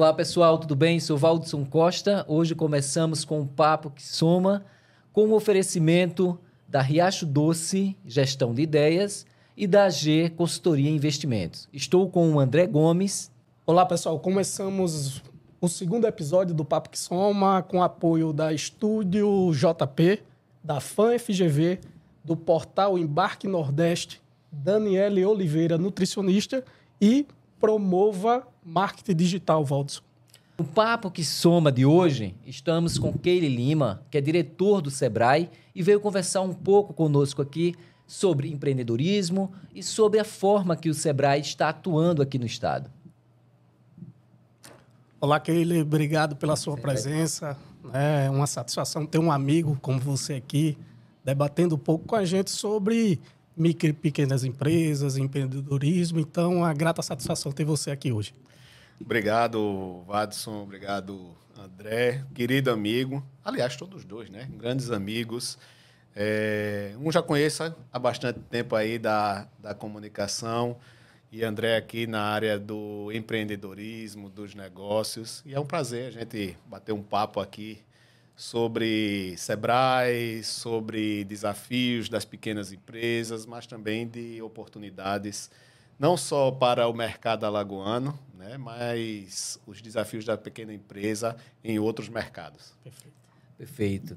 Olá pessoal, tudo bem? Sou Valdson Costa. Hoje começamos com um papo que soma com o oferecimento da Riacho Doce, Gestão de Ideias, e da AG Consultoria e Investimentos. Estou com o André Gomes. Olá pessoal, começamos o segundo episódio do Papo que Soma com apoio da Estúdio JP, da FAM FGV, do portal Embarque Nordeste, Daniele Oliveira, nutricionista, e Promova Marketing Digital, Valdson. No Papo que Soma de hoje, estamos com Keile Lima, que é diretor do Sebrae, e veio conversar um pouco conosco aqui sobre empreendedorismo e sobre a forma que o Sebrae está atuando aqui no estado. Olá, Keile, obrigado pela sua presença. É uma satisfação ter um amigo como você aqui, debatendo um pouco com a gente sobre micro e pequenas empresas, empreendedorismo. Então, uma grata satisfação ter você aqui hoje. Obrigado, Vadson. Obrigado, André. Querido amigo. Aliás, todos dois, né? Grandes amigos. Um já conheço há bastante tempo aí da comunicação. E André aqui na área do empreendedorismo, dos negócios. E é um prazer a gente bater um papo aqui sobre Sebrae, sobre desafios das pequenas empresas, mas também de oportunidades, não só para o mercado alagoano, né, mas os desafios da pequena empresa em outros mercados. Perfeito.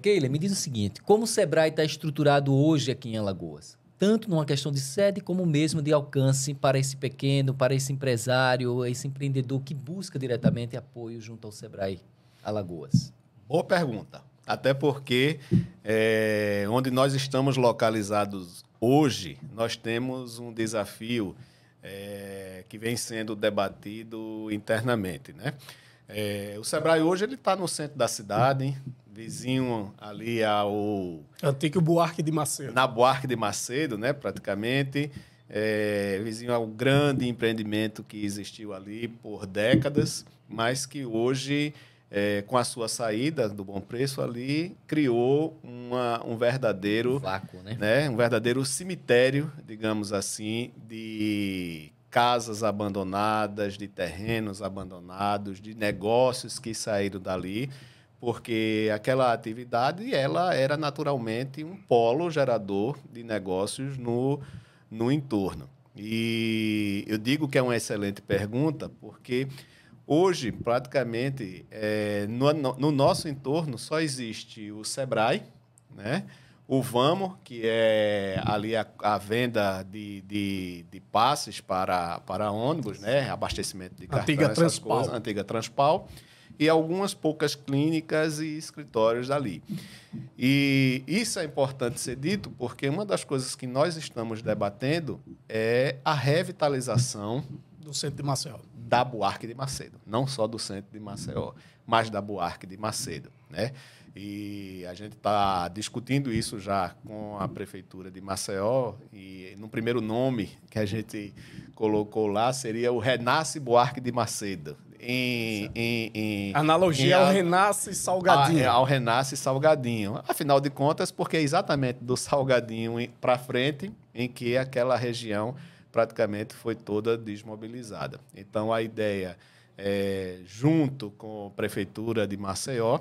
Keile, me diz o seguinte, como o Sebrae está estruturado hoje aqui em Alagoas? Tanto numa questão de sede, como mesmo de alcance para esse pequeno, para esse empresário, esse empreendedor que busca diretamente apoio junto ao Sebrae Alagoas? Boa pergunta. Até porque onde nós estamos localizados hoje, nós temos um desafio que vem sendo debatido internamente, né? O Sebrae hoje está no centro da cidade, vizinho ali ao... Antigo Buarque de Macedo. Na Buarque de Macedo, né, praticamente. Vizinho ao grande empreendimento que existiu ali por décadas, mas que hoje... com a sua saída do Bom Preço ali, criou um verdadeiro... vácuo, né? Um verdadeiro cemitério, digamos assim, de casas abandonadas, de terrenos abandonados, de negócios que saíram dali, porque aquela atividade ela era naturalmente um polo gerador de negócios no entorno. E eu digo que é uma excelente pergunta, porque... hoje, praticamente, no nosso entorno só existe o Sebrae, né? O Vamo, que é ali a venda de passes para ônibus, né? Abastecimento de cartão, Antiga essas Transpal. coisas, antiga Transpal, e algumas poucas clínicas e escritórios ali. E isso é importante ser dito porque uma das coisas que nós estamos debatendo é a revitalização Do centro de Maceió. da Buarque de Macedo, não só do centro de Maceió, mas da Buarque de Macedo, né? E a gente está discutindo isso já com a prefeitura de Maceió e no primeiro nome que a gente colocou lá seria o Renasce Buarque de Macedo. Analogia ao Renasce Salgadinho. Ao Renasce Salgadinho. Afinal de contas, porque é exatamente do Salgadinho para frente em que aquela região praticamente foi toda desmobilizada. Então, a ideia é, junto com a Prefeitura de Maceió,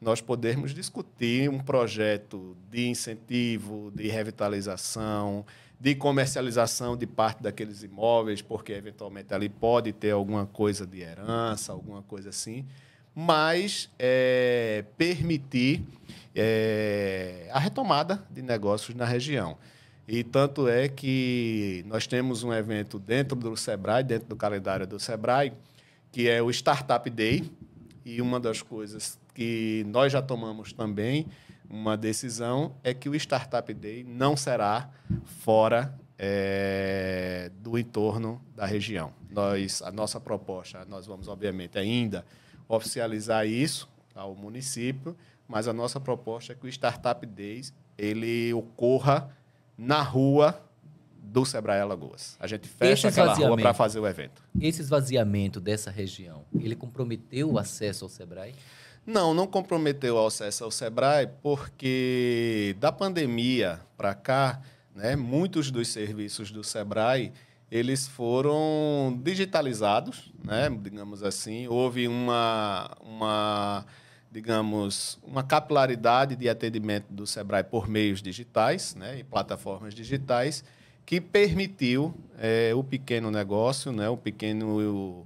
nós podermos discutir um projeto de incentivo, de revitalização, de comercialização de parte daqueles imóveis, porque, eventualmente, ali pode ter alguma coisa de herança, alguma coisa assim, mas permitir a retomada de negócios na região. E tanto é que nós temos um evento dentro do Sebrae, dentro do calendário do Sebrae, que é o Startup Day. E uma das coisas que nós já tomamos também, uma decisão, é que o Startup Day não será fora do entorno da região. A nossa proposta, nós vamos, obviamente, ainda oficializar isso ao município, mas a nossa proposta é que o Startup Day ele ocorra na rua do Sebrae Alagoas. A gente fecha aquela rua para fazer o evento. Esse esvaziamento dessa região, ele comprometeu o acesso ao Sebrae? Não comprometeu o acesso ao Sebrae, porque da pandemia para cá, né, muitos dos serviços do Sebrae eles foram digitalizados, né? Digamos assim. Houve digamos, uma capilaridade de atendimento do Sebrae por meios digitais, né? E plataformas digitais, que permitiu o pequeno negócio, né? O pequeno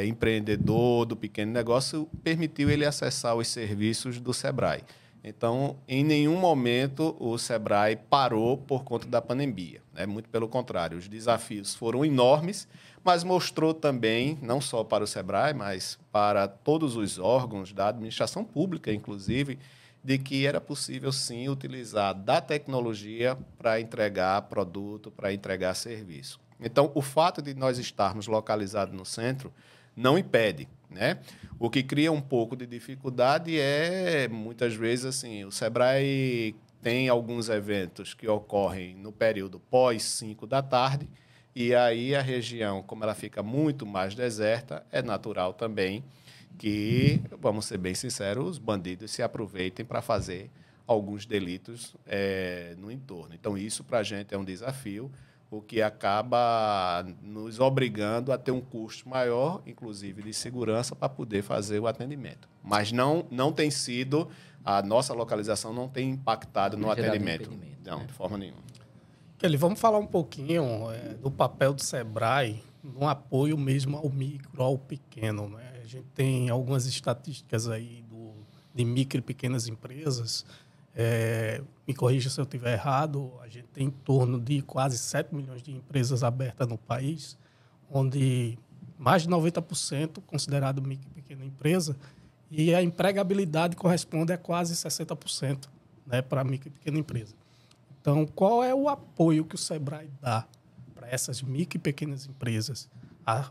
empreendedor do pequeno negócio, permitiu ele acessar os serviços do Sebrae. Então, em nenhum momento o Sebrae parou por conta da pandemia, né? Muito pelo contrário, os desafios foram enormes, mas mostrou também, não só para o Sebrae, mas para todos os órgãos da administração pública, inclusive, de que era possível, sim, utilizar da tecnologia para entregar produto, para entregar serviço. Então, o fato de nós estarmos localizados no centro não impede, né? O que cria um pouco de dificuldade é, muitas vezes, assim, o Sebrae tem alguns eventos que ocorrem no período pós-5 da tarde, e aí a região, como ela fica muito mais deserta, é natural também que, vamos ser bem sinceros, os bandidos se aproveitem para fazer alguns delitos no entorno. Então, isso para a gente é um desafio, o que acaba nos obrigando a ter um custo maior, inclusive de segurança, para poder fazer o atendimento. Mas não tem sido, a nossa localização não tem impactado no atendimento. Não, de forma nenhuma. Kelly, vamos falar um pouquinho do papel do Sebrae no apoio mesmo ao micro, ao pequeno, né? A gente tem algumas estatísticas aí de micro e pequenas empresas. Me corrija se eu estiver errado, a gente tem em torno de quase 7 milhões de empresas abertas no país, onde mais de 90% considerado micro e pequena empresa, e a empregabilidade corresponde a quase 60%, né, para micro e pequena empresa. Então, qual é o apoio que o Sebrae dá para essas micro e pequenas empresas a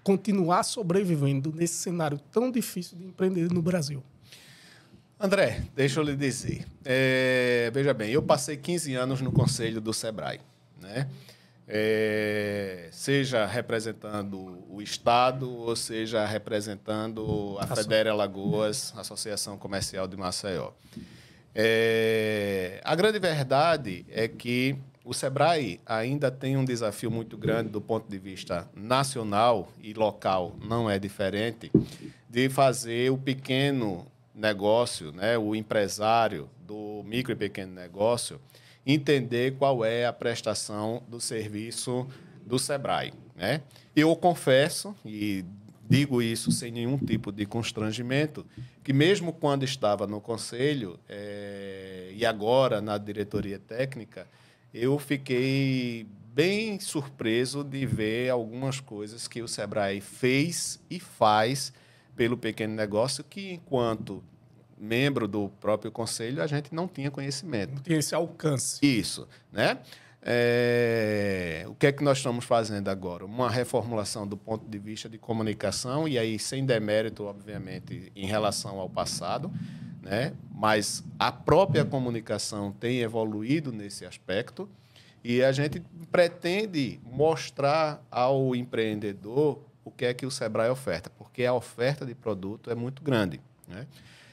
continuar sobrevivendo nesse cenário tão difícil de empreender no Brasil? André, deixa eu lhe dizer. Veja bem, eu passei 15 anos no conselho do Sebrae, né? Seja representando o Estado, ou seja representando a Federa Alagoas, Associação Comercial de Maceió. A grande verdade é que o Sebrae ainda tem um desafio muito grande do ponto de vista nacional e local, não é diferente, de fazer o pequeno negócio, né, o empresário do micro e pequeno negócio, entender qual é a prestação do serviço do Sebrae, né? Eu confesso, e digo isso sem nenhum tipo de constrangimento, que mesmo quando estava no conselho e agora na diretoria técnica, eu fiquei bem surpreso de ver algumas coisas que o Sebrae fez e faz pelo pequeno negócio, que, enquanto membro do próprio conselho, a gente não tinha conhecimento. Não tinha esse alcance. Isso, né? O que é que nós estamos fazendo agora? Uma reformulação do ponto de vista de comunicação, e aí sem demérito, obviamente, em relação ao passado, né? Mas a própria comunicação tem evoluído nesse aspecto, e a gente pretende mostrar ao empreendedor o que é que o Sebrae oferta, porque a oferta de produto é muito grande, né?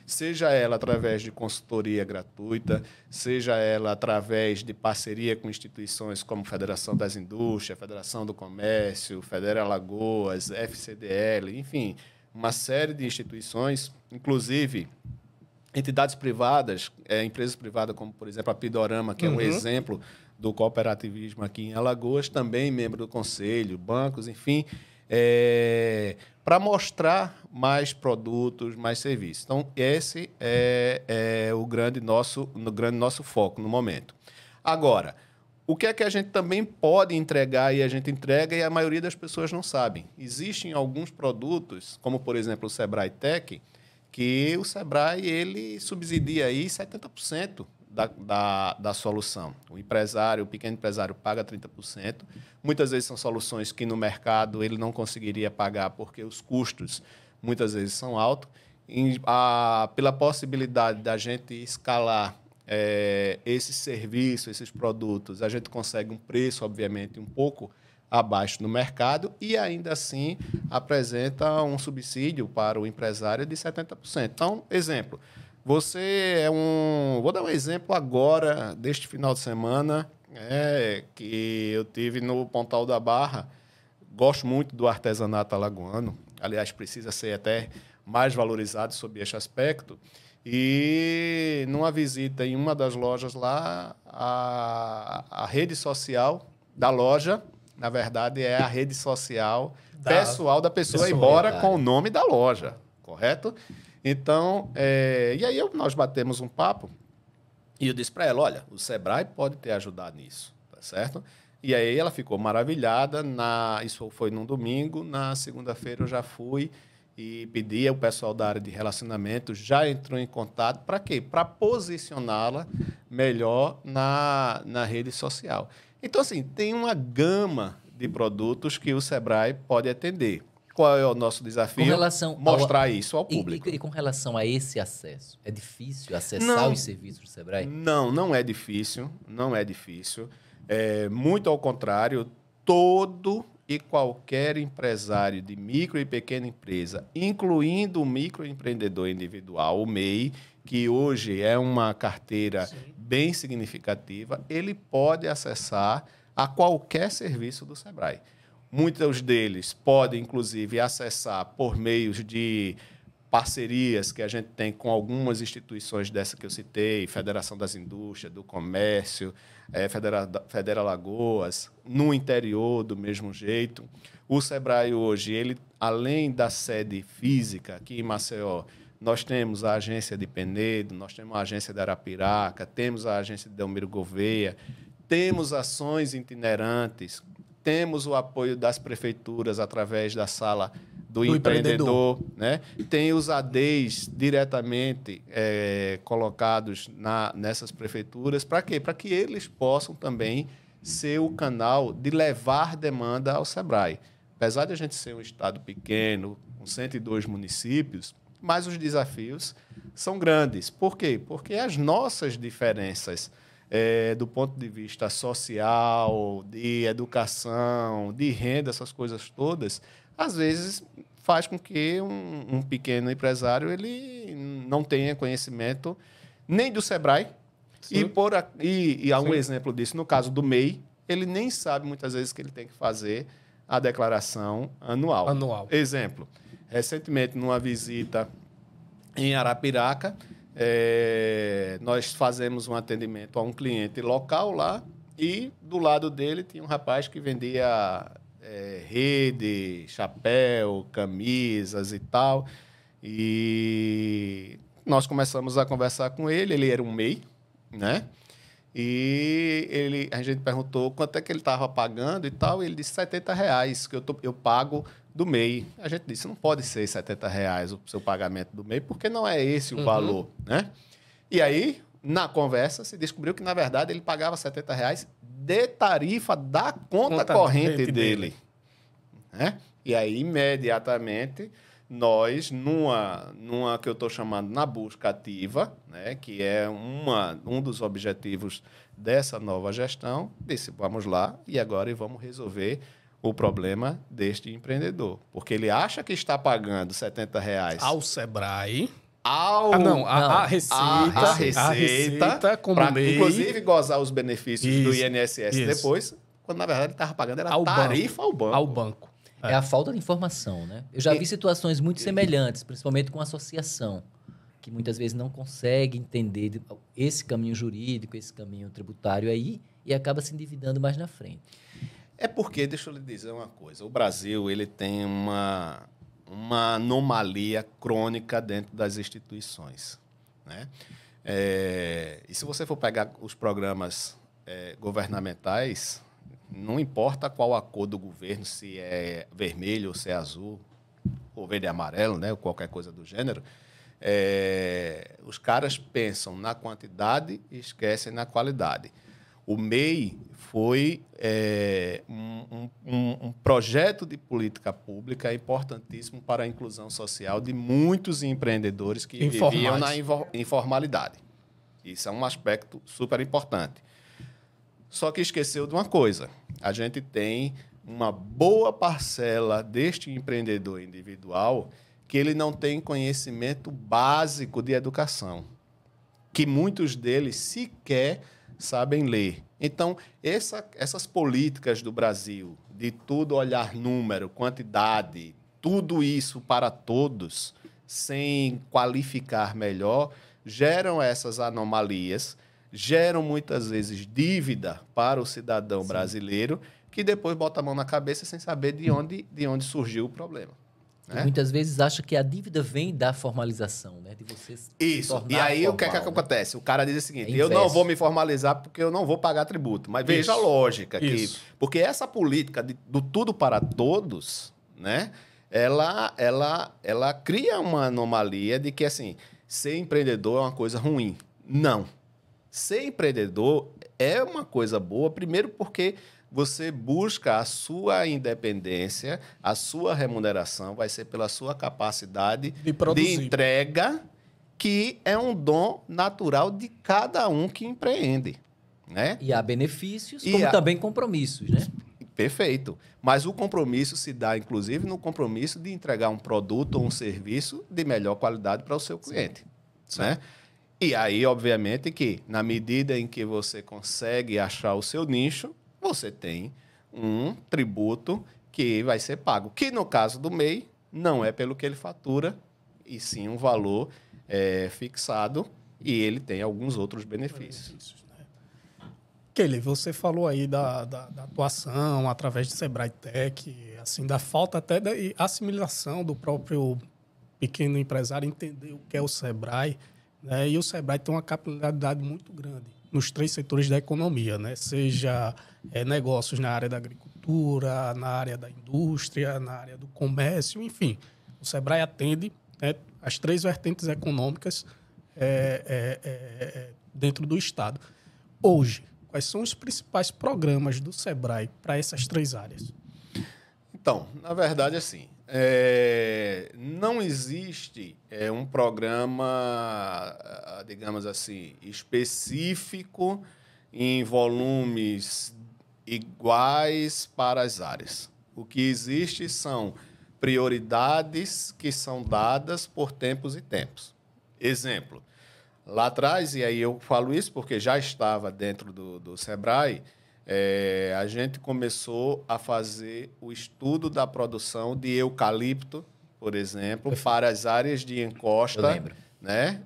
Seja ela através de consultoria gratuita, seja ela através de parceria com instituições como Federação das Indústrias, Federação do Comércio, Federa Alagoas, FCDL, enfim, uma série de instituições, inclusive entidades privadas, empresas privadas como, por exemplo, a Pidorama, que é um exemplo do cooperativismo aqui em Alagoas, também membro do conselho, bancos, enfim, para mostrar mais produtos, mais serviços. Então, esse é o grande nosso foco no momento. Agora, o que é que a gente também pode entregar e a gente entrega e a maioria das pessoas não sabem? Existem alguns produtos, como, por exemplo, o Sebrae Tech, que o Sebrae ele subsidia aí 70% da solução. O pequeno empresário paga 30%. Muitas vezes são soluções que no mercado ele não conseguiria pagar porque os custos muitas vezes são altos. Pela possibilidade da gente escalar esse serviço, esses produtos, a gente consegue um preço, obviamente, um pouco abaixo no mercado e, ainda assim, apresenta um subsídio para o empresário de 70%. Então, exemplo, você Vou dar um exemplo agora, deste final de semana, que eu tive no Pontal da Barra. Gosto muito do artesanato alagoano. Aliás, precisa ser até mais valorizado sob este aspecto. E, numa visita em uma das lojas lá, a rede social da loja, na verdade, é a rede social pessoal da pessoa, embora com o nome da loja, correto? Então, e aí nós batemos um papo e eu disse para ela, olha, o Sebrae pode te ajudar nisso, tá certo? E aí ela ficou maravilhada. Isso foi num domingo, na segunda-feira eu já fui e pedi ao pessoal da área de relacionamento, já entrou em contato, para quê? Para posicioná-la melhor na rede social. Então, assim, tem uma gama de produtos que o Sebrae pode atender. Qual é o nosso desafio? Mostrar isso ao público. E com relação a esse acesso, é difícil acessar os serviços do Sebrae? Não é difícil, não é difícil. Muito ao contrário, todo e qualquer empresário de micro e pequena empresa, incluindo o microempreendedor individual, o MEI, que hoje é uma carteira bem significativa, ele pode acessar a qualquer serviço do Sebrae. Muitos deles podem, inclusive, acessar por meios de parcerias que a gente tem com algumas instituições dessa que eu citei, Federação das Indústrias, do Comércio, Federa Alagoas, no interior do mesmo jeito. O Sebrae hoje, ele, além da sede física aqui em Maceió, nós temos a agência de Penedo, nós temos a agência de Arapiraca, temos a agência de Delmiro Gouveia, temos ações itinerantes, temos o apoio das prefeituras através da sala do empreendedor, né? Tem os ADs diretamente colocados nessas prefeituras. Para quê? Para que eles possam também ser o canal de levar demanda ao Sebrae. Apesar de a gente ser um estado pequeno, com 102 municípios, mas os desafios são grandes. Por quê? Porque as nossas diferenças do ponto de vista social, de educação, de renda, essas coisas todas, às vezes faz com que um pequeno empresário ele não tenha conhecimento nem do Sebrae. E há um exemplo disso, no caso do MEI, ele nem sabe muitas vezes que ele tem que fazer a declaração anual. Exemplo, recentemente, numa visita em Arapiraca, nós fazemos um atendimento a um cliente local lá e do lado dele tinha um rapaz que vendia rede, chapéu, camisas e tal. E nós começamos a conversar com ele. Ele era um MEI, né? E a gente perguntou quanto é que ele estava pagando e tal. E ele disse R$70 que eu pago do MEI. A gente disse, não pode ser R$70 o seu pagamento do MEI, porque não é esse o valor, né? E aí, na conversa, se descobriu que, na verdade, ele pagava R$70 de tarifa da conta corrente dele. Né? E aí, imediatamente, nós, numa que eu estou chamando na busca ativa, né, que é um dos objetivos dessa nova gestão, disse, vamos lá e agora vamos resolver o problema deste empreendedor. Porque ele acha que está pagando R$70 ao Sebrae. A Receita como MEI. Inclusive, gozar os benefícios do INSS depois, quando, na verdade, ele estava pagando era tarifa ao banco. É a falta de informação, né? Eu já vi situações muito semelhantes, principalmente com associação, que muitas vezes não consegue entender esse caminho jurídico, esse caminho tributário aí, e acaba se endividando mais na frente. É porque, deixa eu lhe dizer uma coisa, o Brasil ele tem uma anomalia crônica dentro das instituições, né? E se você for pegar os programas governamentais, não importa qual a cor do governo, se é vermelho ou se é azul, ou verde e amarelo, né, ou qualquer coisa do gênero, os caras pensam na quantidade e esquecem na qualidade. O MEI foi um projeto de política pública importantíssimo para a inclusão social de muitos empreendedores que viviam na informalidade. Isso é um aspecto super importante. Só que esqueceu de uma coisa. A gente tem uma boa parcela deste empreendedor individual que ele não tem conhecimento básico de educação. Que muitos deles sequer sabem ler. Então, essas políticas do Brasil, de tudo olhar número, quantidade, tudo isso para todos, sem qualificar melhor, geram essas anomalias, geram muitas vezes dívida para o cidadão brasileiro, que depois bota a mão na cabeça sem saber de onde surgiu o problema. E muitas vezes acha que a dívida vem da formalização, né? De você isso. E aí formal, o que é que acontece? O cara diz o seguinte: É eu não vou me formalizar porque eu não vou pagar tributo. Mas veja a lógica aqui. Porque essa política do tudo para todos, né? Ela cria uma anomalia de que, assim, ser empreendedor é uma coisa ruim. Não. Ser empreendedor é uma coisa boa, primeiro porque você busca a sua independência, a sua remuneração vai ser pela sua capacidade de entrega, que é um dom natural de cada um que empreende, né? E há benefícios, como também compromissos, né? Perfeito. Mas o compromisso se dá, inclusive, no compromisso de entregar um produto ou um serviço de melhor qualidade para o seu cliente, né? E aí, obviamente, que na medida em que você consegue achar o seu nicho, você tem um tributo que vai ser pago, que no caso do MEI não é pelo que ele fatura, e sim um valor fixado, e ele tem alguns outros benefícios. Kelly, você falou aí da atuação através de Sebrae Tech, assim, da falta até da assimilação do próprio pequeno empresário entender o que é o Sebrae, né? E o Sebrae tem uma capilaridade muito grande nos 3 setores da economia, né? Seja negócios na área da agricultura, na área da indústria, na área do comércio, enfim. O Sebrae atende, né, as 3 vertentes econômicas dentro do Estado. Hoje, quais são os principais programas do Sebrae para essas 3 áreas? Então, na verdade, assim, não existe um programa, digamos assim, específico em volumes iguais para as áreas. O que existe são prioridades que são dadas por tempos e tempos. Exemplo, lá atrás, e aí eu falo isso porque já estava dentro do Sebrae, a gente começou a fazer o estudo da produção de eucalipto, por exemplo, para as áreas de encosta, né,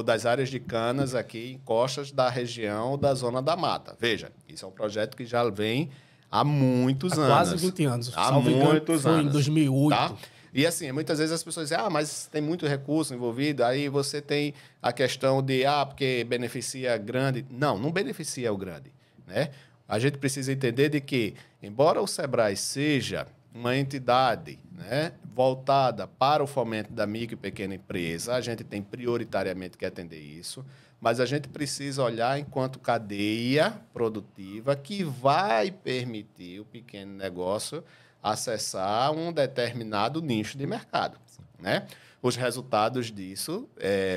das áreas de canas aqui, encostas da região da Zona da Mata. Veja, isso é um projeto que já vem há muitos anos. Quase 20 anos. Há muitos anos. Foi em 2008. Tá? E assim, muitas vezes as pessoas dizem, mas tem muito recurso envolvido, aí você tem a questão de, porque beneficia grande. Não, não beneficia o grande, né? A gente precisa entender de que, embora o Sebrae seja uma entidade, né, voltada para o fomento da micro e pequena empresa, a gente tem prioritariamente que atender isso, mas a gente precisa olhar enquanto cadeia produtiva que vai permitir o pequeno negócio acessar um determinado nicho de mercado, né? Os resultados disso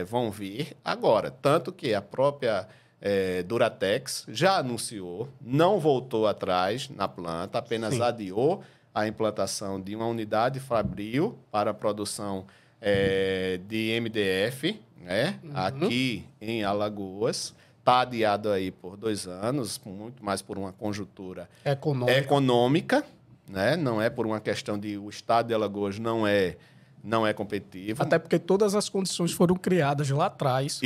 vão vir agora, tanto que a própria Duratex já anunciou, não voltou atrás na planta, apenas adiou a implantação de uma unidade fabril para a produção de MDF, né? Aqui em Alagoas. Está adiado aí por 2 anos, muito mais por uma conjuntura econômica, né? Não é por uma questão de o estado de Alagoas não é competitivo. Até porque todas as condições foram criadas lá atrás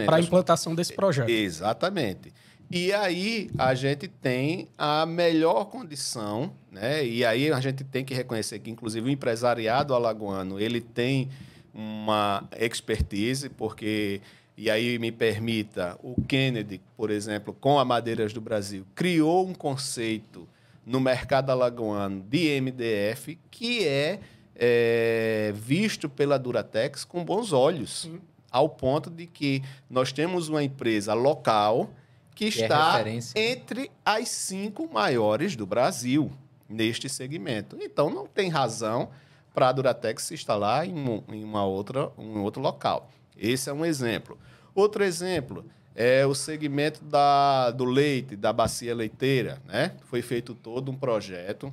para a implantação desse projeto. Exatamente. E aí a gente tem a melhor condição, né? E aí a gente tem que reconhecer que, inclusive, o empresariado alagoano ele tem uma expertise, porque, e aí me permita, o Kennedy, por exemplo, com a Madeiras do Brasil, criou um conceito no mercado alagoano de MDF que visto pela Duratex com bons olhos, ao ponto de que nós temos uma empresa local que está entre as 5 maiores do Brasil neste segmento. Então, não tem razão para a Duratex se instalar em um outro local. Esse é um exemplo. Outro exemplo é o segmento do leite, da bacia leiteira, né? Foi feito todo um projeto.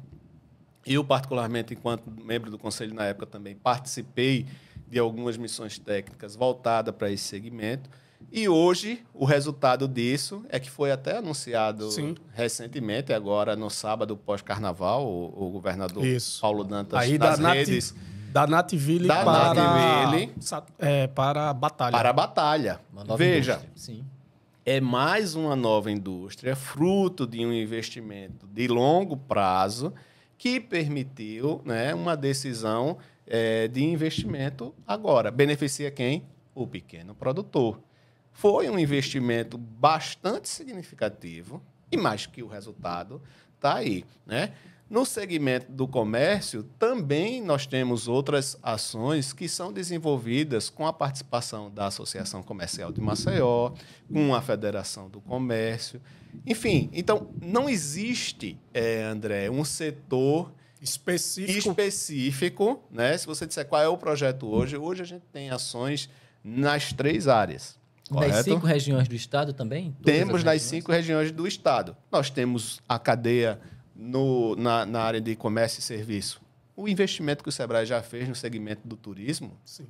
Eu, particularmente, enquanto membro do conselho na época, também participei de algumas missões técnicas voltadas para esse segmento. E hoje, o resultado disso é que foi até anunciado Sim. recentemente, agora no sábado pós-carnaval, o governador Isso. Paulo Dantas Aí nas da redes Da Nativille Da Nativille para a Batalha. para a batalha. Uma nova Veja, indústria. Sim. é mais uma nova indústria, fruto de um investimento de longo prazo que permitiu, né, uma decisão de investimento agora. Beneficia quem? O pequeno produtor. Foi um investimento bastante significativo e mais que o resultado está aí, né? No segmento do comércio, também nós temos outras ações que são desenvolvidas com a participação da Associação Comercial de Maceió, com a Federação do Comércio. Enfim, então, não existe, André, um setor específico, né? Se você disser qual é o projeto hoje a gente tem ações nas 3 áreas. Nas Correto? 5 regiões do estado também? Todas Temos as nas regiões? 5 regiões do estado. Nós temos a cadeia na área de comércio e serviço. O investimento que o Sebrae já fez no segmento do turismo, Sim.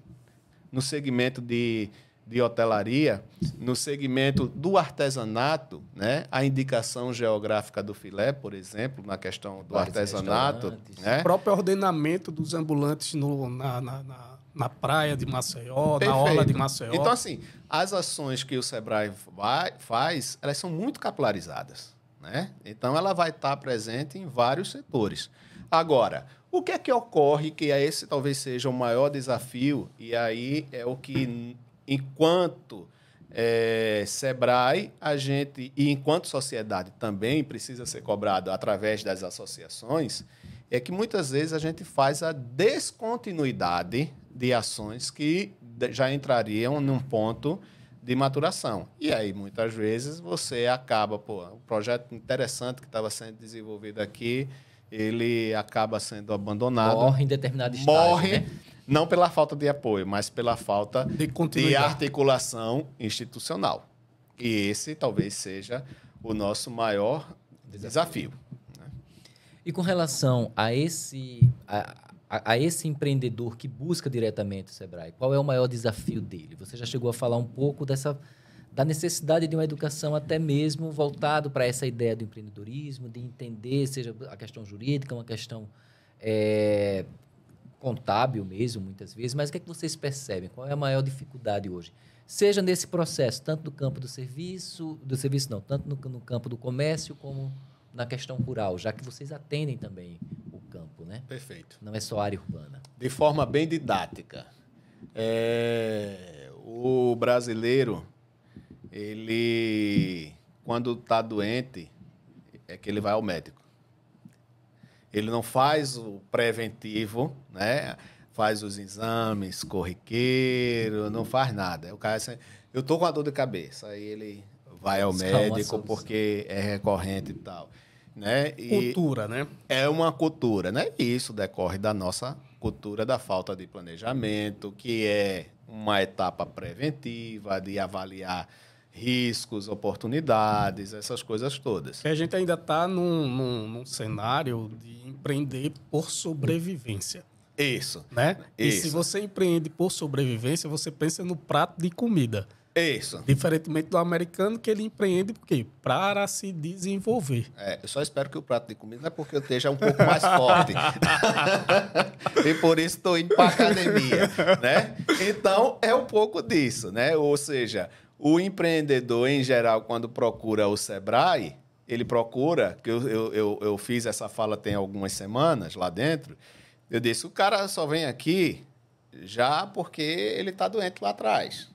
no segmento de hotelaria, no segmento do artesanato, né? A indicação geográfica do filé, por exemplo, na questão do Vários artesanato. restaurantes. Né? O próprio ordenamento dos ambulantes na praia de Maceió, na orla de Perfeito. Maceió. Então, assim, as ações que o Sebrae faz, elas são muito capilarizadas, né? Então, ela vai estar presente em vários setores. Agora, o que é que ocorre, que esse talvez seja o maior desafio, e aí é o que, enquanto Sebrae, a gente, e enquanto sociedade também precisa ser cobrado através das associações, é que muitas vezes a gente faz a descontinuidade de ações que já entrariam num ponto de maturação. E aí, muitas vezes, você acaba, um projeto interessante que estava sendo desenvolvido aqui, ele acaba sendo abandonado. Morre em determinado estágio, Morre, né? não pela falta de apoio, mas pela falta De de continuidade. articulação institucional. E esse talvez seja o nosso maior desafio. E com relação a esse empreendedor que busca diretamente o Sebrae, qual é o maior desafio dele? Você já chegou a falar um pouco da necessidade de uma educação até mesmo voltado para essa ideia do empreendedorismo, de entender, seja a questão jurídica, uma questão contábil mesmo, muitas vezes. Mas o que é que vocês percebem? Qual é a maior dificuldade hoje? Seja nesse processo, tanto do campo tanto no campo do comércio como na questão rural, já que vocês atendem também o campo, né? Perfeito. Não é só área urbana. De forma bem didática. O brasileiro, ele, quando está doente, é que ele vai ao médico. Ele não faz o preventivo, né? Faz os exames corriqueiro, não faz nada. O cara assim, eu estou com a dor de cabeça, aí ele vai ao médico porque é recorrente e tal. Né? Cultura, né? É uma cultura, né? E isso decorre da nossa cultura da falta de planejamento, que é uma etapa preventiva de avaliar riscos, oportunidades, essas coisas todas. A gente ainda está num cenário de empreender por sobrevivência. Isso. Né? E Isso. se você empreende por sobrevivência, você pensa no prato de comida. Isso. Diferentemente do americano, que ele empreende porque para se desenvolver. Eu só espero que o prato de comida não é porque eu esteja um pouco mais forte. E por isso estou indo para a academia. Né? Então, é um pouco disso. Né? Ou seja, o empreendedor, em geral, quando procura o Sebrae, ele procura, que eu fiz essa fala tem algumas semanas lá dentro, eu disse, o cara só vem aqui já porque ele está doente lá atrás.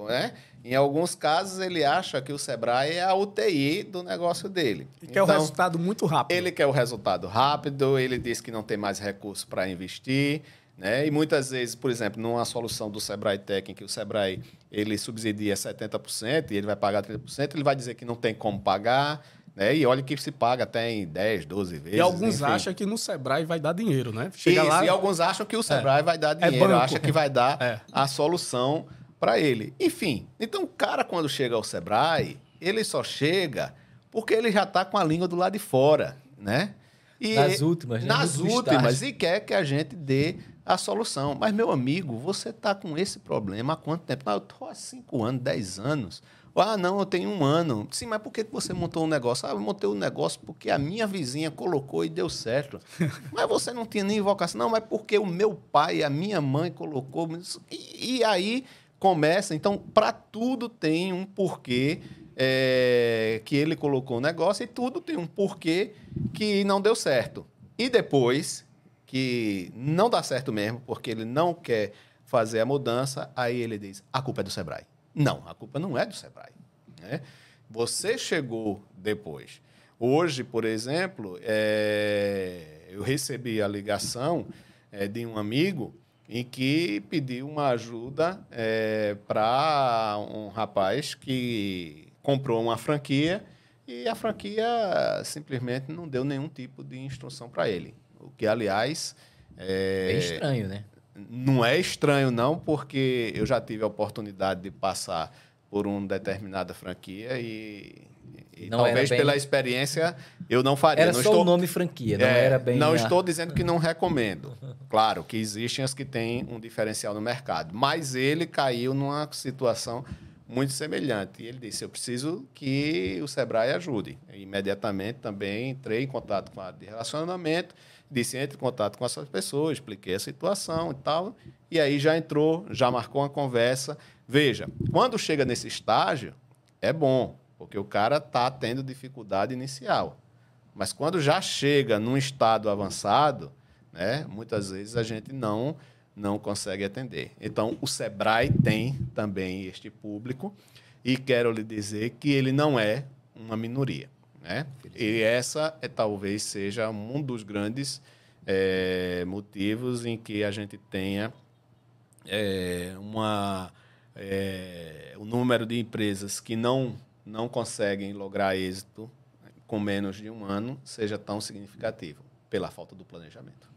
Né? Em alguns casos, ele acha que o Sebrae é a UTI do negócio dele. E quer o resultado muito rápido. Ele quer o resultado rápido, ele diz que não tem mais recursos para investir. Né? E muitas vezes, por exemplo, numa solução do Sebrae Tech, em que o Sebrae ele subsidia 70% e ele vai pagar 30%, ele vai dizer que não tem como pagar. Né? E olha que se paga até em 10, 12 vezes. E alguns enfim. acham que no Sebrae vai dar dinheiro, né? Chega lá, e alguns acham que o Sebrae vai dar dinheiro, acha que vai dar a solução para ele. Enfim, então o cara, quando chega ao Sebrae, ele só chega porque ele já está com a língua do lado de fora, né? E nas últimas, né? Nas últimas, e quer que a gente dê a solução. Mas, meu amigo, você está com esse problema há quanto tempo? Não, eu estou há 5 anos, 10 anos. Ah, não, eu tenho 1 ano. Sim, mas por que você montou um negócio? Ah, eu montei um negócio porque a minha vizinha colocou e deu certo. Mas você não tinha nem vocação. Não, mas porque o meu pai, a minha mãe colocou. E aí começa. Então, para tudo tem um porquê que ele colocou o negócio e tudo tem um porquê que não deu certo. E depois, que não dá certo mesmo, porque ele não quer fazer a mudança, aí ele diz, a culpa é do Sebrae. Não, a culpa não é do Sebrae. Né? Você chegou depois. Hoje, por exemplo, eu recebi a ligação de um amigo em que pediu uma ajuda para um rapaz que comprou uma franquia e a franquia simplesmente não deu nenhum tipo de instrução para ele. O que, aliás... É estranho, né? Não é estranho, não, porque eu já tive a oportunidade de passar por uma determinada franquia e talvez pela experiência eu não faria. Era só o nome franquia, não era bem... Não estou dizendo que não recomendo. Claro que existem as que têm um diferencial no mercado, mas ele caiu numa situação muito semelhante. E ele disse, eu preciso que o Sebrae ajude. E, imediatamente também entrei em contato com a área de relacionamento, disse, entre em contato com essas pessoas, expliquei a situação e tal, e aí já entrou, já marcou uma conversa. Veja, quando chega nesse estágio, é bom, porque o cara está tendo dificuldade inicial. Mas quando já chega num estado avançado, né, muitas vezes a gente não consegue atender. Então, o Sebrae tem também este público e quero lhe dizer que ele não é uma minoria. Né? E essa talvez seja um dos grandes motivos em que a gente tenha o número de empresas que não conseguem lograr êxito com menos de 1 ano seja tão significativo, pela falta do planejamento.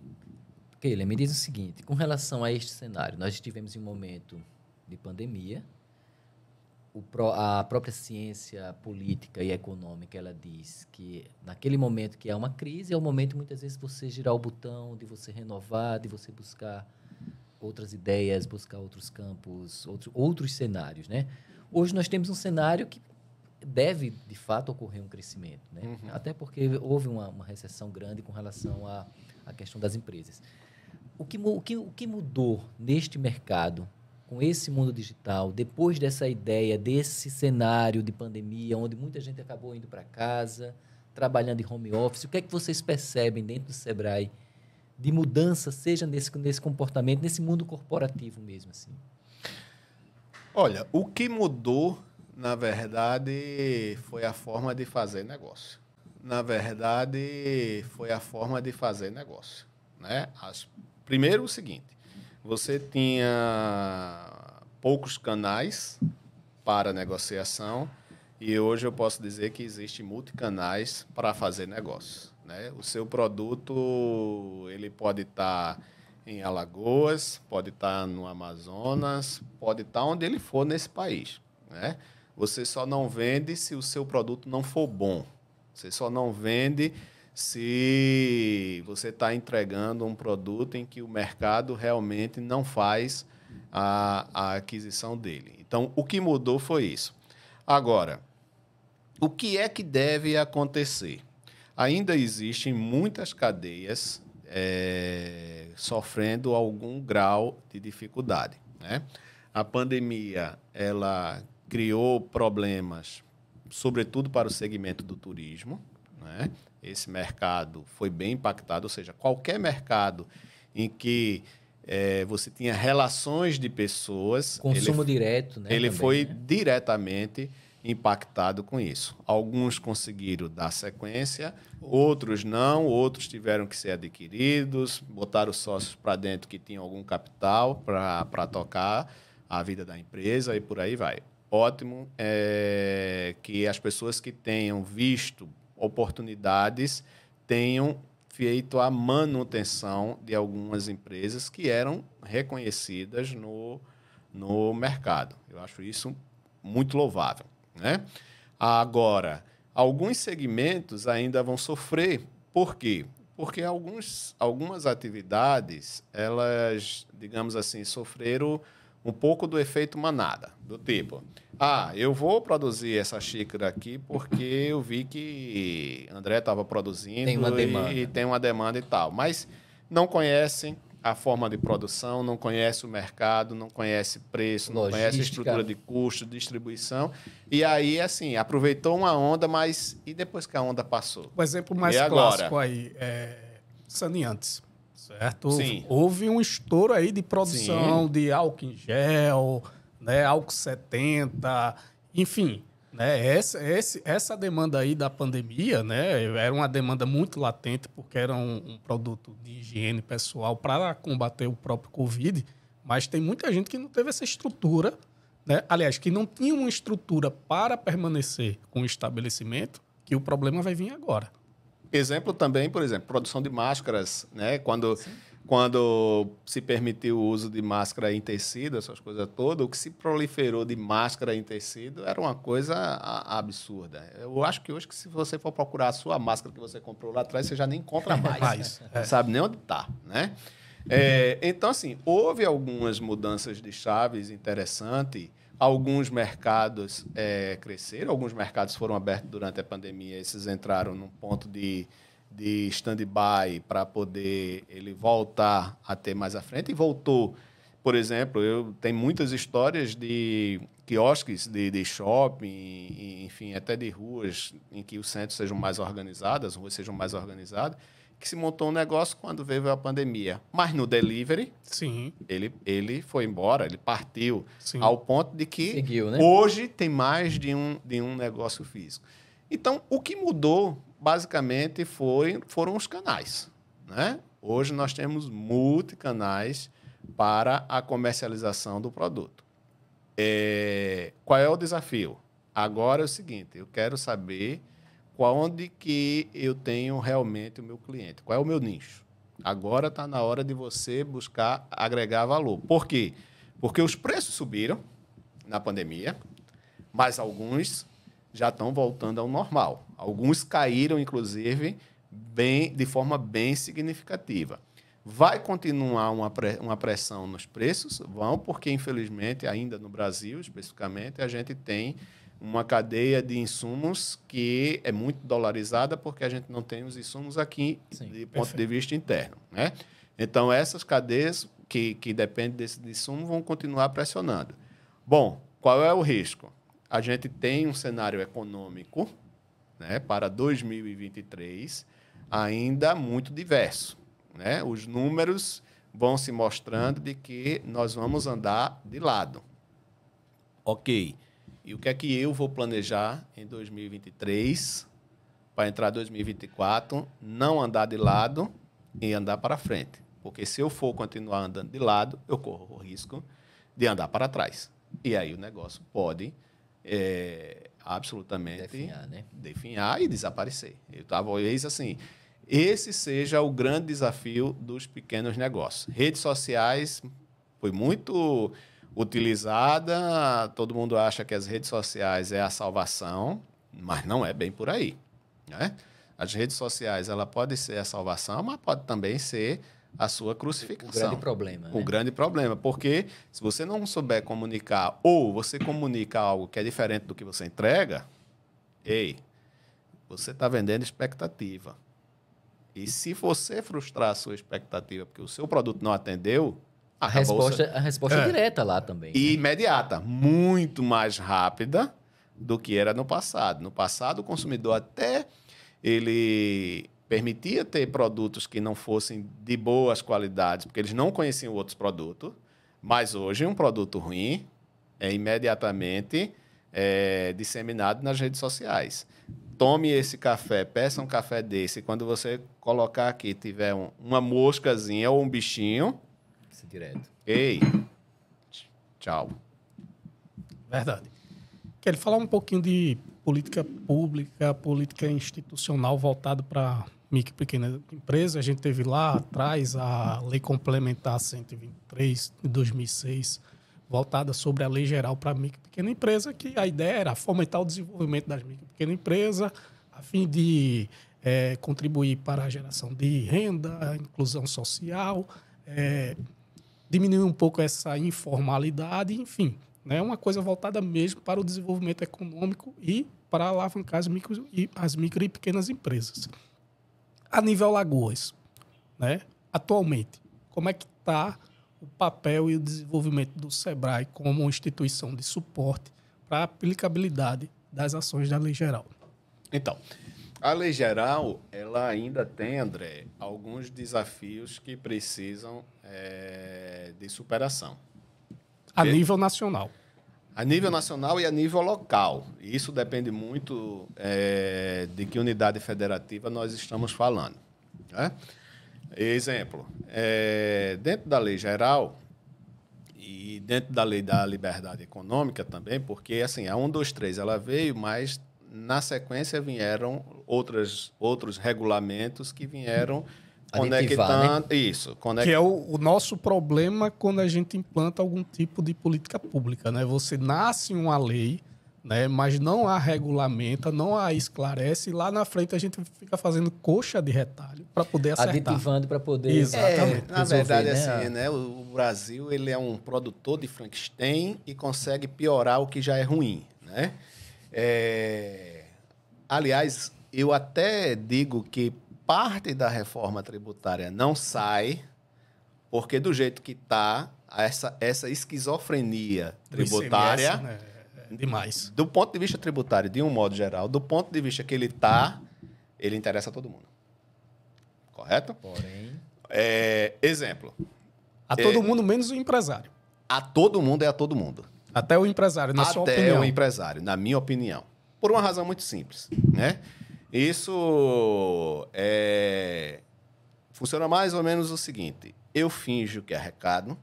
Keila, me diz o seguinte, com relação a este cenário, nós estivemos em um momento de pandemia, a própria ciência política e econômica, ela diz que naquele momento que há uma crise, é o momento muitas vezes de você girar o botão, de você renovar, de você buscar outras ideias, buscar outros campos, outros cenários, né? Hoje nós temos um cenário que deve, de fato, ocorrer um crescimento, né? Uhum. Até porque houve uma recessão grande com relação à questão das empresas. O que mudou neste mercado, com esse mundo digital, depois dessa ideia, desse cenário de pandemia, onde muita gente acabou indo para casa, trabalhando em home office, o que é que vocês percebem dentro do Sebrae de mudança, seja nesse comportamento, nesse mundo corporativo mesmo? Assim? Olha, o que mudou, na verdade, foi a forma de fazer negócio. Né? Primeiro, o seguinte, você tinha poucos canais para negociação e hoje eu posso dizer que existe multicanais para fazer negócio. Né? O seu produto ele pode estar em Alagoas, pode estar no Amazonas, pode estar onde ele for nesse país. Né? Você só não vende se o seu produto não for bom. Você só não vende se você está entregando um produto em que o mercado realmente não faz a aquisição dele. Então, o que mudou foi isso. Agora, o que é que deve acontecer? Ainda existem muitas cadeias sofrendo algum grau de dificuldade. Né? A pandemia ela criou problemas, sobretudo para o segmento do turismo. Né? Esse mercado foi bem impactado, ou seja, qualquer mercado em que você tinha relações de pessoas... Consumo direto, né? Ele também, foi né? diretamente impactado com isso. Alguns conseguiram dar sequência, outros não, outros tiveram que ser adquiridos, botaram sócios para dentro que tinham algum capital para tocar a vida da empresa e por aí vai. Ótimo que as pessoas que tenham visto oportunidades tenham feito a manutenção de algumas empresas que eram reconhecidas no mercado. Eu acho isso muito louvável. Né? Agora, alguns segmentos ainda vão sofrer. Por quê? porque algumas atividades, elas, digamos assim, sofreram um pouco do efeito manada, do tipo, eu vou produzir essa xícara aqui porque eu vi que André estava produzindo Tem uma demanda. e tem uma demanda e tal, mas não conhecem a forma de produção, não conhece o mercado, não conhece preço, não conhece a estrutura de custo, distribuição. E aí, assim, aproveitou uma onda, mas e depois que a onda passou? O exemplo mais clássico aí é saneantes, certo? Sim. Houve um estouro aí de produção Sim. de álcool em gel, né, álcool 70, enfim. Né, essa demanda aí da pandemia, né, era uma demanda muito latente, porque era um produto de higiene pessoal para combater o próprio Covid, mas tem muita gente que não teve essa estrutura, né? Aliás, que não tinha uma estrutura para permanecer com o estabelecimento, que o problema vai vir agora. Exemplo também, por exemplo, produção de máscaras, né? Quando se permitiu o uso de máscara em tecido, essas coisas todas, o que se proliferou de máscara em tecido era uma coisa absurda. Eu acho que hoje, se você for procurar a sua máscara que você comprou lá atrás, você já nem encontra mais. Não sabe nem onde está, né? Então, assim, houve algumas mudanças de chaves interessantes. Alguns mercados cresceram, alguns mercados foram abertos durante a pandemia. Esses entraram num ponto de stand-by para poder ele voltar a ter mais à frente. E voltou, por exemplo, eu tenho muitas histórias de quiosques de shopping, enfim, até de ruas em que os centros sejam mais organizados, as ruas sejam mais organizadas, que se montou um negócio quando veio a pandemia. Mas no delivery, sim, ele foi embora, ele partiu, sim, ao ponto de que seguiu, né? Hoje tem mais de um negócio físico. Então, o que mudou, basicamente, foram os canais, né? Hoje nós temos multicanais para a comercialização do produto. Qual é o desafio? Agora é o seguinte, eu quero saber onde que eu tenho realmente o meu cliente, qual é o meu nicho. Agora está na hora de você buscar agregar valor. Por quê? Porque os preços subiram na pandemia, mas alguns já estão voltando ao normal. Alguns caíram, inclusive, de forma bem significativa. Vai continuar uma pressão nos preços? Vão, porque, infelizmente, ainda no Brasil, especificamente, a gente tem uma cadeia de insumos que é muito dolarizada, porque a gente não tem os insumos aqui, de ponto de vista interno, né? Então, essas cadeias que dependem desse insumo vão continuar pressionando. Bom, qual é o risco? A gente tem um cenário econômico, né, para 2023 ainda muito diverso, né? Os números vão se mostrando de que nós vamos andar de lado. Ok. E o que é que eu vou planejar em 2023 para entrar em 2024? Não andar de lado e andar para frente. Porque se eu for continuar andando de lado, eu corro o risco de andar para trás. E aí o negócio pode absolutamente definhar e desaparecer. Talvez assim, esse seja o grande desafio dos pequenos negócios. Redes sociais foi muito utilizada, todo mundo acha que as redes sociais é a salvação, mas não é bem por aí, né? As redes sociais, ela pode ser a salvação, mas pode também ser a sua crucificação. O grande problema. O grande problema, porque se você não souber comunicar ou você comunica algo que é diferente do que você entrega, você está vendendo expectativa. E se você frustrar a sua expectativa porque o seu produto não atendeu, a resposta é direta lá também. E imediata, muito mais rápida do que era no passado. No passado, o consumidor até ele permitia ter produtos que não fossem de boas qualidades, porque eles não conheciam outros produtos, mas hoje um produto ruim é imediatamente disseminado nas redes sociais. Tome esse café, peça um café desse, e quando você colocar aqui, tiver uma moscazinha ou um bichinho, direto. Tchau. Verdade. Quero falar um pouquinho de política pública, política institucional voltado para micro e pequena empresa. A gente teve lá atrás a Lei Complementar 123 de 2006, voltada sobre a Lei Geral para micro e pequena empresa, que a ideia era fomentar o desenvolvimento das micro e pequena empresas, a fim de contribuir para a geração de renda, inclusão social, diminuir um pouco essa informalidade, enfim, né? Uma coisa voltada mesmo para o desenvolvimento econômico e para alavancar as micro e pequenas empresas. A nível Alagoas, né? Atualmente, como é que está o papel e o desenvolvimento do SEBRAE como instituição de suporte para a aplicabilidade das ações da Lei Geral? Então, a Lei Geral, ela ainda tem, André, alguns desafios que precisam de superação. A nível nacional. A nível nacional e a nível local. Isso depende muito de que unidade federativa nós estamos falando. Né? Exemplo, dentro da Lei Geral e dentro da Lei da Liberdade Econômica também, porque assim, a 123 ela veio, mas na sequência vieram outros regulamentos que vieram conectando... Né? Isso. Que é o nosso problema quando a gente implanta algum tipo de política pública. Né? Você nasce uma lei, né? Mas não a regulamenta, não a esclarece, e lá na frente a gente fica fazendo coxa de retalho para poder acertar. Aditivando para poder... Exatamente. Na verdade, assim, né? O Brasil ele é um produtor de Frankenstein e consegue piorar o que já é ruim. Né? Aliás, eu até digo que parte da reforma tributária não sai, porque do jeito que está, essa esquizofrenia tributária... ICMS, né? Demais. Do ponto de vista tributário, de um modo geral, do ponto de vista que ele está, ele interessa a todo mundo. Correto? Porém... exemplo. A todo mundo, menos o empresário. A todo mundo é a todo mundo. Até o empresário, na sua opinião. Até o empresário, na minha opinião. Por uma razão muito simples. Né? Isso funciona mais ou menos o seguinte. Eu finjo que arrecado,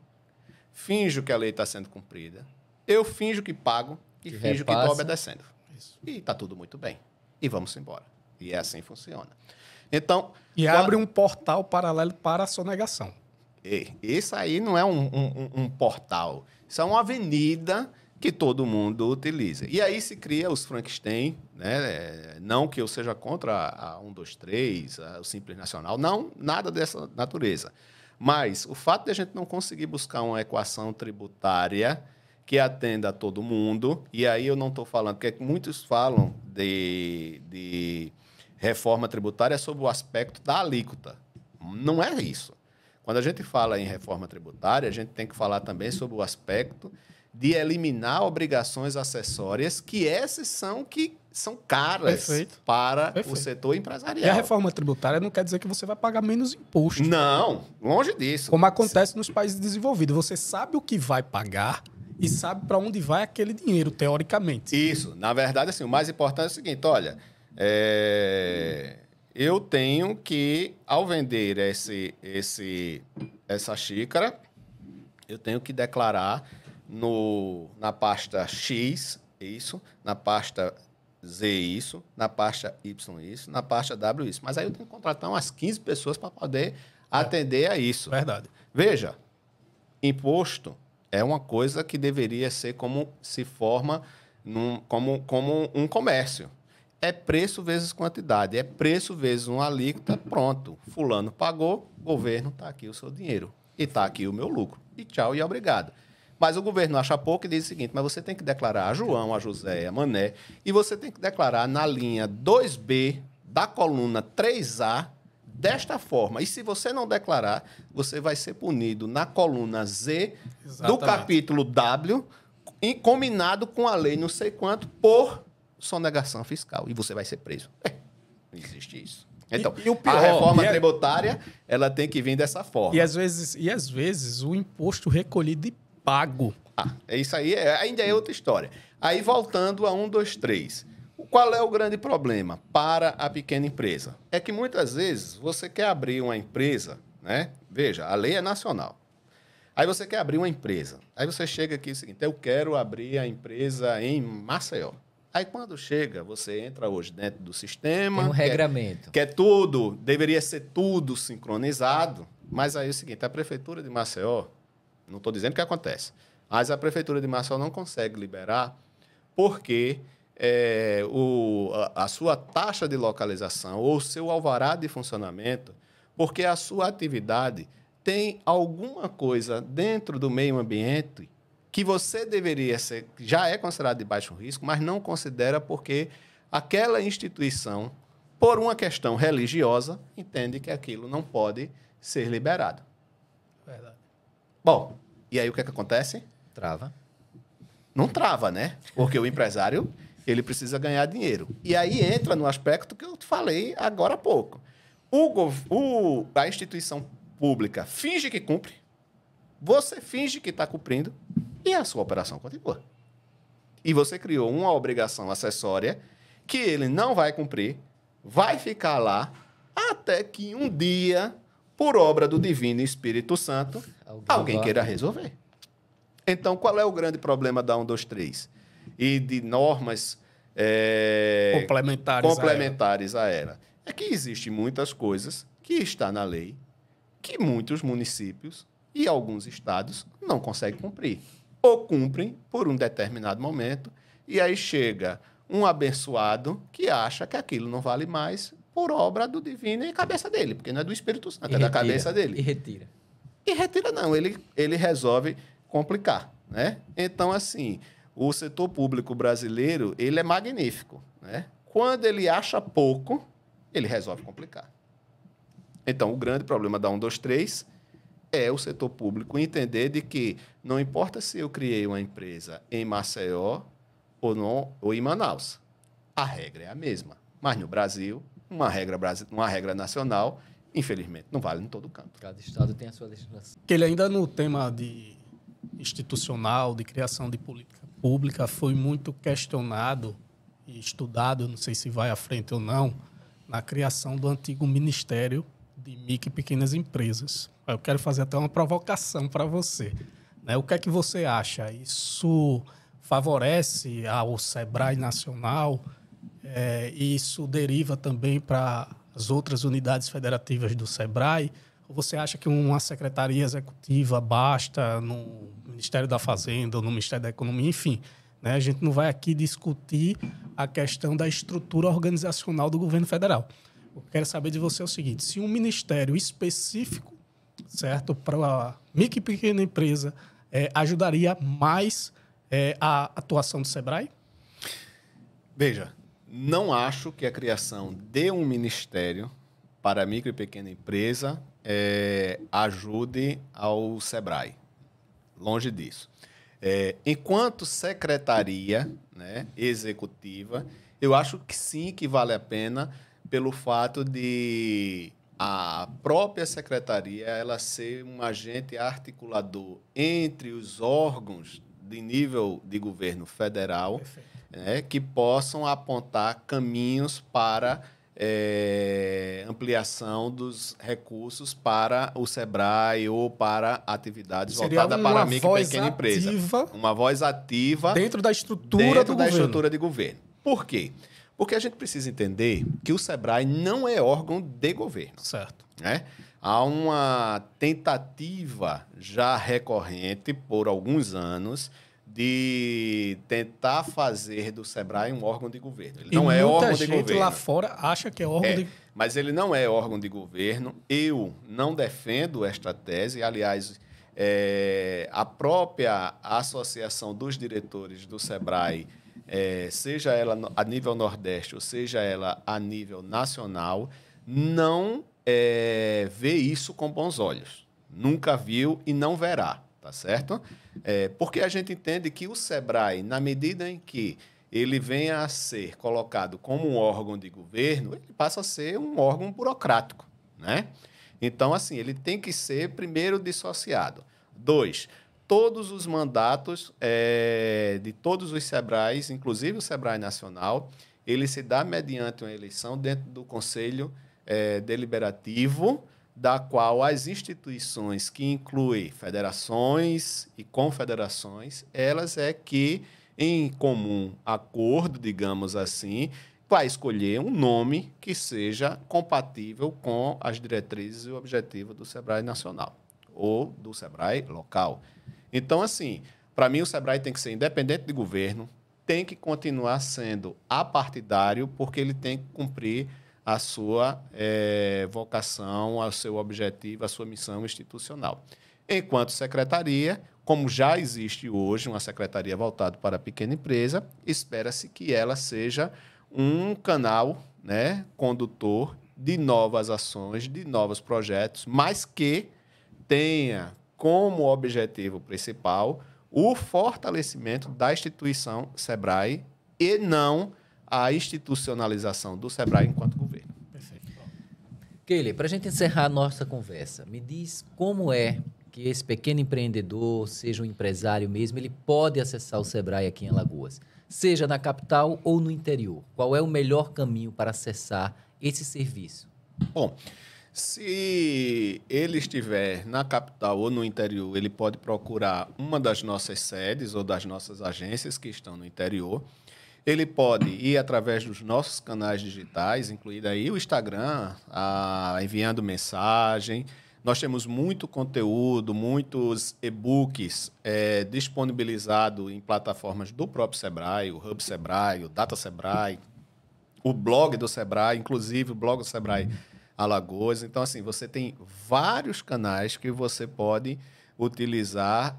finjo que a lei está sendo cumprida, eu finjo que pago e finjo que estou obedecendo. Isso. E está tudo muito bem. E vamos embora. E é assim que funciona. Então... E abre um portal paralelo para a sonegação. Isso aí não é um portal. Isso é uma avenida que todo mundo utiliza. E aí se cria os Frankenstein, né? Não que eu seja contra a 123, o Simples Nacional, não, nada dessa natureza. Mas o fato de a gente não conseguir buscar uma equação tributária que atenda a todo mundo, e aí eu não estou falando, porque muitos falam de reforma tributária sob o aspecto da alíquota. Não é isso. Quando a gente fala em reforma tributária, a gente tem que falar também sobre o aspecto de eliminar obrigações acessórias, que essas são caras para o setor empresarial. E a reforma tributária não quer dizer que você vai pagar menos imposto. Não, longe disso. Como acontece nos países desenvolvidos. Você sabe o que vai pagar e sabe para onde vai aquele dinheiro, teoricamente. Isso. Na verdade, assim, o mais importante é o seguinte, olha, eu tenho que, ao vender essa xícara, eu tenho que declarar na pasta X isso, na pasta Z isso, na pasta Y isso, na pasta W isso. Mas aí eu tenho que contratar umas 15 pessoas para poder atender a isso. Verdade. Veja, imposto é uma coisa que deveria ser como se forma como um comércio. É preço vezes quantidade, é preço vezes uma alíquota, pronto. Fulano pagou, governo, está aqui o seu dinheiro. E está aqui o meu lucro. E tchau e obrigado. Mas o governo acha pouco e diz o seguinte, mas você tem que declarar a João, a José, a Mané, e você tem que declarar na linha 2B da coluna 3A desta forma. E se você não declarar, você vai ser punido na coluna Z do capítulo W, combinado com a lei não sei quanto, por sonegação fiscal. E você vai ser preso. Não existe isso. Então, e o pior, a reforma tributária, ela tem que vir dessa forma. E às vezes o imposto recolhido e pago. Isso aí ainda é outra história. Aí, voltando a 123. Qual é o grande problema para a pequena empresa? É que muitas vezes você quer abrir uma empresa, né? Veja, a lei é nacional. Aí você quer abrir uma empresa. Aí você chega aqui e diz o seguinte, eu quero abrir a empresa em Maceió. Aí quando chega, você entra hoje dentro do sistema... Tem um regramento. Que é tudo, deveria ser tudo sincronizado. Mas aí é o seguinte, a Prefeitura de Maceió, não estou dizendo que acontece, mas a Prefeitura de Maceió não consegue liberar porque a sua taxa de localização ou o seu alvará de funcionamento, porque a sua atividade tem alguma coisa dentro do meio ambiente que você deveria ser, já é considerado de baixo risco, mas não considera porque aquela instituição, por uma questão religiosa, entende que aquilo não pode ser liberado. Verdade. Bom, e aí o que é que acontece? Trava. Não trava, né? Porque o empresário, ele precisa ganhar dinheiro. E aí entra no aspecto que eu te falei agora há pouco. A instituição pública finge que cumpre, você finge que está cumprindo e a sua operação continua. E você criou uma obrigação acessória que ele não vai cumprir, vai ficar lá até que um dia, por obra do Divino Espírito Santo, alguém queira resolver. Então, qual é o grande problema da 123? E de normas complementares a ela? É que existem muitas coisas que está na lei que muitos municípios e alguns estados não conseguem cumprir. Ou cumprem por um determinado momento, e aí chega um abençoado que acha que aquilo não vale mais por obra do divino e cabeça dele, porque não é do Espírito Santo, é da cabeça dele. E retira. E retira não, ele resolve complicar, né? Então, assim, o setor público brasileiro, ele é magnífico, né? Quando ele acha pouco, ele resolve complicar. Então, o grande problema da 123 é o setor público entender de que não importa se eu criei uma empresa em Maceió ou em Manaus, a regra é a mesma. Mas no Brasil, uma regra nacional, infelizmente, não vale em todo canto. Cada estado tem a sua legislação. Que ele ainda no tema de institucional, de criação de política pública, foi muito questionado e estudado, não sei se vai à frente ou não, na criação do antigo Ministério de Micro e Pequenas Empresas. Eu quero fazer até uma provocação para você, né? O que é que você acha? Isso favorece ao Sebrae Nacional? Isso deriva também para as outras unidades federativas do Sebrae? Ou você acha que uma secretaria executiva basta no Ministério da Fazenda ou no Ministério da Economia? Enfim, né? A gente não vai aqui discutir a questão da estrutura organizacional do governo federal. Eu quero saber de você o seguinte: se um ministério específico, certo, para a micro e pequena empresa, ajudaria mais a atuação do Sebrae? Veja, não acho que a criação de um ministério para a micro e pequena empresa ajude ao Sebrae. Longe disso. Enquanto secretaria, né, executiva, eu acho que sim, que vale a pena pelo fato de a própria secretaria ela ser um agente articulador entre os órgãos de nível de governo federal, né, que possam apontar caminhos para ampliação dos recursos para o Sebrae ou para atividades voltadas para a micro e pequena empresa. Uma voz ativa dentro da estrutura de governo. Por quê? Porque a gente precisa entender que o Sebrae não é órgão de governo. Certo. Né? Há uma tentativa já recorrente por alguns anos de tentar fazer do Sebrae um órgão de governo. Ele não é órgão de governo. Muita gente lá fora acha que é órgão de... Mas ele não é órgão de governo. Eu não defendo esta tese. Aliás, a própria Associação dos Diretores do Sebrae, seja ela a nível Nordeste ou seja ela a nível nacional, não vê isso com bons olhos. Nunca viu e não verá. Tá certo? Porque a gente entende que o Sebrae, na medida em que ele venha a ser colocado como um órgão de governo, ele passa a ser um órgão burocrático, né? Então, assim, ele tem que ser, primeiro, dissociado. 2, todos os mandatos de todos os Sebrais, inclusive o Sebrae Nacional, ele se dá mediante uma eleição dentro do Conselho Deliberativo, da qual as instituições que incluem federações e confederações, elas que, em comum acordo, digamos assim, vai escolher um nome que seja compatível com as diretrizes e o objetivo do Sebrae Nacional ou do Sebrae local. Então, assim, para mim o Sebrae tem que ser independente de governo, tem que continuar sendo apartidário, porque ele tem que cumprir a sua vocação, o seu objetivo, a sua missão institucional. Enquanto secretaria, como já existe hoje uma secretaria voltada para a pequena empresa, espera-se que ela seja um canal, né, condutor de novas ações, de novos projetos, mas que tenha como objetivo principal o fortalecimento da instituição SEBRAE e não a institucionalização do SEBRAE enquanto governo. Perfeito. Keile, para a gente encerrar a nossa conversa, me diz como é que esse pequeno empreendedor, seja um empresário mesmo, ele pode acessar o SEBRAE aqui em Alagoas, seja na capital ou no interior. Qual é o melhor caminho para acessar esse serviço? Bom, se ele estiver na capital ou no interior, ele pode procurar uma das nossas sedes ou das nossas agências que estão no interior. Ele pode ir através dos nossos canais digitais, incluindo aí o Instagram, enviando mensagem. Nós temos muito conteúdo, muitos e-books disponibilizados em plataformas do próprio SEBRAE, o Hub SEBRAE, o Data SEBRAE, o blog do SEBRAE, inclusive o blog do SEBRAE Alagoas. Então, assim, você tem vários canais que você pode utilizar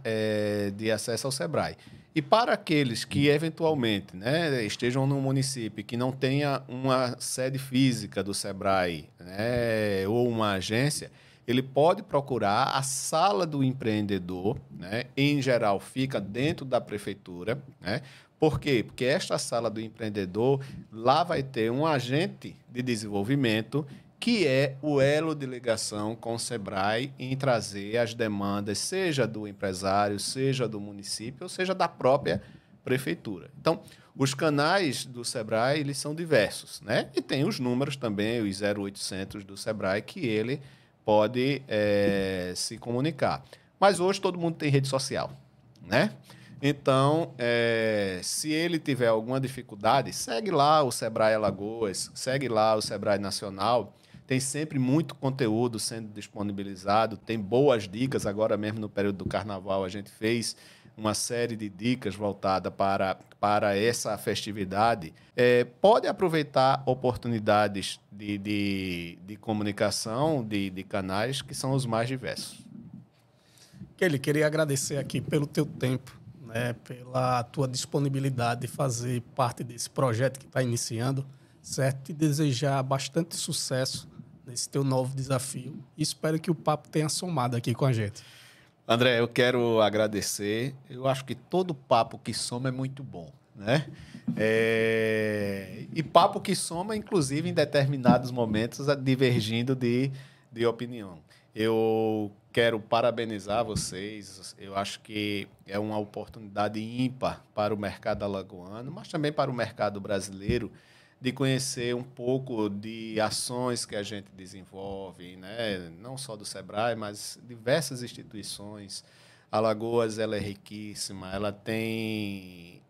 de acesso ao SEBRAE. E para aqueles que, eventualmente, né, estejam no município que não tenha uma sede física do SEBRAE, né, ou uma agência, ele pode procurar a sala do empreendedor, né? Em geral, fica dentro da prefeitura, né? Por quê? Porque esta sala do empreendedor, lá vai ter um agente de desenvolvimento que é o elo de ligação com o SEBRAE em trazer as demandas, seja do empresário, seja do município, ou seja da própria prefeitura. Então, os canais do SEBRAE, eles são diversos, né? E tem os números também, os 0800 do SEBRAE, que ele pode se comunicar. Mas hoje todo mundo tem rede social, né? Então, se ele tiver alguma dificuldade, segue lá o SEBRAE Alagoas, segue lá o SEBRAE Nacional. Tem sempre muito conteúdo sendo disponibilizado, tem boas dicas. Agora mesmo no período do Carnaval a gente fez uma série de dicas voltada para essa festividade. Pode aproveitar oportunidades de comunicação, de canais que são os mais diversos. Keile, queria agradecer aqui pelo teu tempo, né, pela tua disponibilidade de fazer parte desse projeto que está iniciando, certo? E desejar bastante sucesso nesse teu novo desafio. E espero que o papo tenha somado aqui com a gente. André, eu quero agradecer. Eu acho que todo papo que soma é muito bom, né? E papo que soma, inclusive, em determinados momentos, divergindo de opinião. Eu quero parabenizar vocês. Eu acho que é uma oportunidade ímpar para o mercado alagoano, mas também para o mercado brasileiro, de conhecer um pouco de ações que a gente desenvolve, né? Não só do SEBRAE, mas diversas instituições. Alagoas, ela é riquíssima, ela tem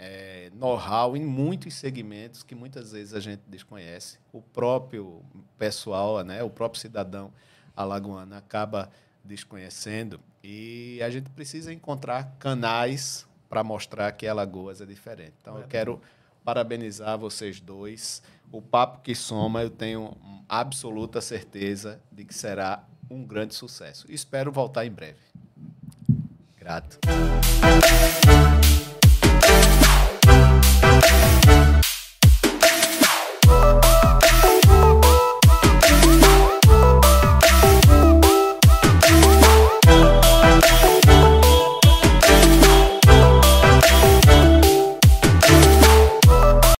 know-how em muitos segmentos que muitas vezes a gente desconhece. O próprio pessoal, né? O próprio cidadão alagoano acaba desconhecendo, e a gente precisa encontrar canais para mostrar que Alagoas é diferente. Então, eu quero parabenizar vocês dois. O papo que soma, eu tenho absoluta certeza de que será um grande sucesso. Espero voltar em breve. Grato.